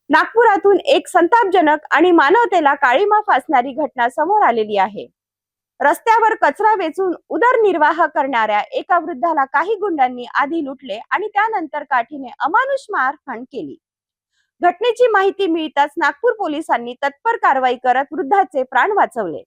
नागपुरातून एक संतापजनक आणि मानवतेला काळीमा फासणारी घटना समोर आलेली आहे। रस्त्यावर कचरा वेचून उदरनिर्वाह करणाऱ्या एका वृद्धाला काही गुंडांनी आधी लुटले आणि त्यानंतर काठीने अमानुष मारहाण केली। घटनेची माहिती मिळताच नागपूर पोलिसांनी तत्पर कारवाई करत वृद्धाचे प्राण वाचवले।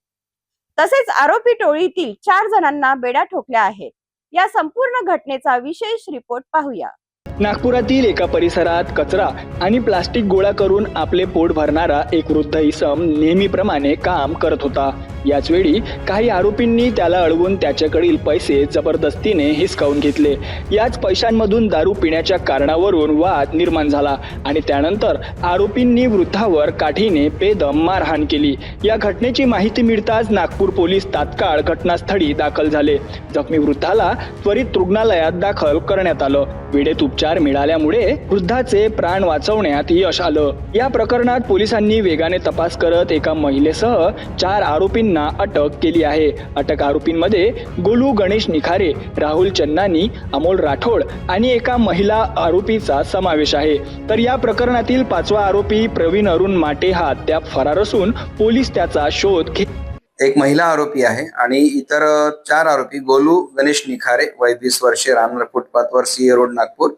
तसेच आरोपी टोळीतील 4 जणांना बेड्या ठोकल्या आहेत। या संपूर्ण घटनेचा विशेष रिपोर्ट पाहूया। नागपुरातील एका परिसरात कचरा आणि प्लास्टिक गोळा करून आपले पोट भरणारा एक वृद्ध इसम नेहमीप्रमाणे काम करत होता। याच वेळी काही आरोपींनी त्याला अडवून त्याच्याकडील पैसे जबरदस्तीने हिसकावून घेतले। याच पैशांमधून दारू पिण्याच्या कारणावरून वाद निर्माण झाला आणि त्यानंतर आरोपींनी वृद्धावर काठीने बेदम मारहाण केली। या घटनेची माहिती मिळताच नागपूर पोलीस तात्काळ घटनास्थळी दाखल झाले। जखमी वृद्धाला त्वरित रुग्णालयात दाखल करण्यात आलं। वेळेत उपचार मिळाल्यामुळे वृद्धाचे प्राण वाचवण्यात यश आलं। या प्रकरणात पोलिसांनी वेगाने तपास करत एका महिलेसह 4 आरोपींना अटक केली आहे। अटक आरोपींमध्ये गोलू गणेश निखारे, राहुल चन्नानी, अमोल राठोड आणि एका महिला आरोपीचा समावेश आहे। तर या प्रकरणातील 5वा आरोपी प्रवीण अरुण माटे हा अद्याप फरार असून पोलीस त्याचा शोध घेत। एक महिला आरोपी आहे आणि इतर 4 आरोपी गोलू गणेश निखारे वय 20 वर्षे, रामनगर फुटपाथवर सीए रोड नागपूर,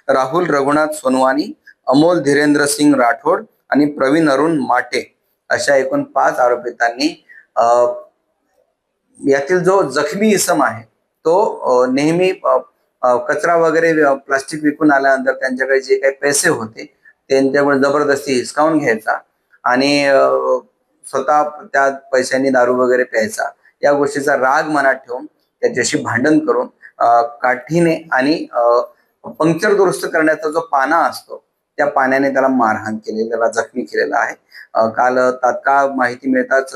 राहुल रघुनाथ सोनवानी, अमोल धीरेंद्र सिंग राठोड आणि प्रवीण अरुण माटे अशा एकूण 5 आरोपितांनी यातील जो जखमी इसम आहे तो नेहमी कचरा वगैरे प्लास्टिक विकून आल्यानंतर त्यांच्याकडे जे काही पैसे होते त्यांच्याकडे जबरदस्ती हिसकावून घ्यायचा आणि स्वतः त्या पैशांनी दारू वगैरे प्यायचा। या गोष्टीचा राग मनात ठेवून त्याच्याशी भांडण करून काठीने आणि पंक्चर दुरुस्त करण्याचा जो पाना असतो त्या पाण्याने त्याला मारहाण केलेली, त्याला जखमी केलेला आहे। काल तात्काळ माहिती मिळताच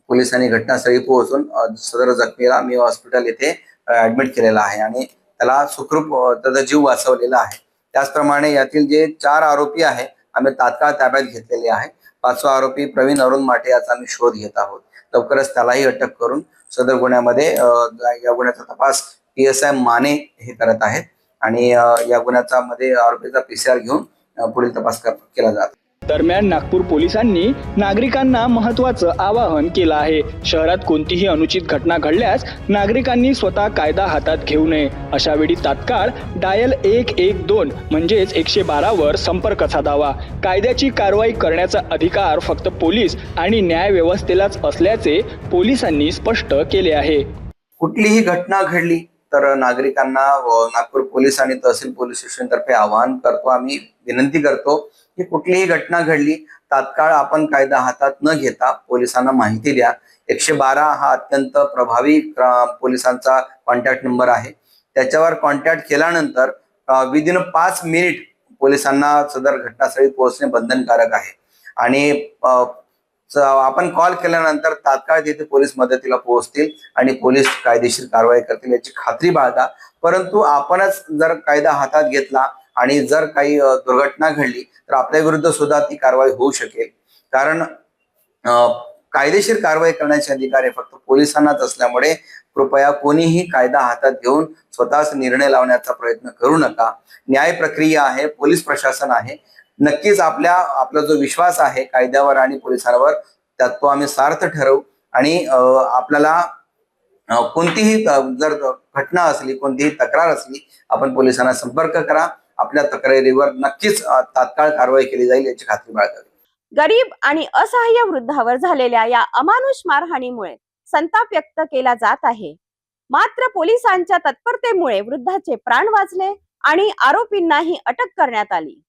पोलिसांनी घटनास्थळी पोहोचून सदर जखमीला मी हॉस्पिटल येथे ऍडमिट केलेला आहे आणि त्याला सुखरूप त्याचा जीव वाचवलेला आहे। त्याचप्रमाणे यातील जे 4 आरोपी आहे आम्ही तात्काळ ताब्यात घेतलेले आहे। 5वा आरोपी प्रवीण अरुण माटे याचा आम्ही शोध घेत आहोत। लवकरच त्यालाही अटक करून सदर गुन्ह्यामध्ये या गुन्ह्याचा तपास PSI माने हे करत आहेत आणि या गुन्ह्याचा मध्ये आरोपीचा PCR घेऊन पुढील तपास केला जातो। दरम्यान नागपूर पोलिसांनी नागरिकांना महत्त्वाचं आवाहन केलं आहे। शहरात कोणतीही अनुचित घटना घडल्यास नागरिकांनी स्वतः कायदा हातात घेऊ नये। अशा वेळी तात्काळ डायल 112 म्हणजेच 112 वर संपर्क साधावा। कायद्याची कारवाई करण्याचा अधिकार फक्त पोलीस आणि न्याय व्यवस्थेलाच असल्याचे पोलिसांनी स्पष्ट केले आहे। कुठलीही घटना घडली तर नागरिकांना नागपूर पोलीस आणि तहसील पोलीस स्टेशन तर्फे आवाहन करतो, आम्ही विनंती करतो की कुठलीही घटना घडली तात्काळ आपण कायदा हातात न घेता पोलिसांना माहिती द्या। 112 हा अत्यंत प्रभावी पोलिसांचा कॉन्टॅक्ट नंबर आहे। त्याच्यावर कॉन्टॅक्ट केल्यानंतर विदिन 5 मिनिट पोलिसांना सदर घटनास्थळी पोहोचणे बंधनकारक आहे आणि आपण कॉल केल्यानंतर तात्काळ तिथे पोलीस मदतीला पोहोचतील आणि पोलीस कायदेशीर कारवाई करतील याची खात्री बाळगा। परंतु आपणच जर कायदा हातात घेतला आणि जर काही दुर्घटना घडली तर आपल्या विरुद्ध सुद्धा ती कारवाई होऊ शकेल। कारण कायदेशीर कारवाई करण्याचे अधिकार हे फक्त पोलिसांनाच असल्यामुळे कृपया कोणीही कायदा हातात घेऊन स्वतःच निर्णय लावण्याचा प्रयत्न करू नका। न्याय प्रक्रिया आहे, पोलीस प्रशासन आहे, नक्कीच आपला जो विश्वास आहे कायद्यावर आणि पोलिसांवर त्यात तो आम्ही सार्थ ठरवू आणि आपल्याला कोणतीही जर घटना असली, कोणतीही तक्रार असली, आपण पोलिसांना संपर्क करा। आपल्या तक्रारीवर नक्कीच तात्काळ कारवाई केली जाईल याची खात्री बाळगावी। गरीब आणि असहाय्य वृद्धावर झालेल्या या अमानुष मारहाणीमुळे संताप व्यक्त केला जात आहे। मात्र पोलिसांच्या तत्परतेमुळे वृद्धाचे प्राण वाचले आणि आरोपींनाही अटक करण्यात आली।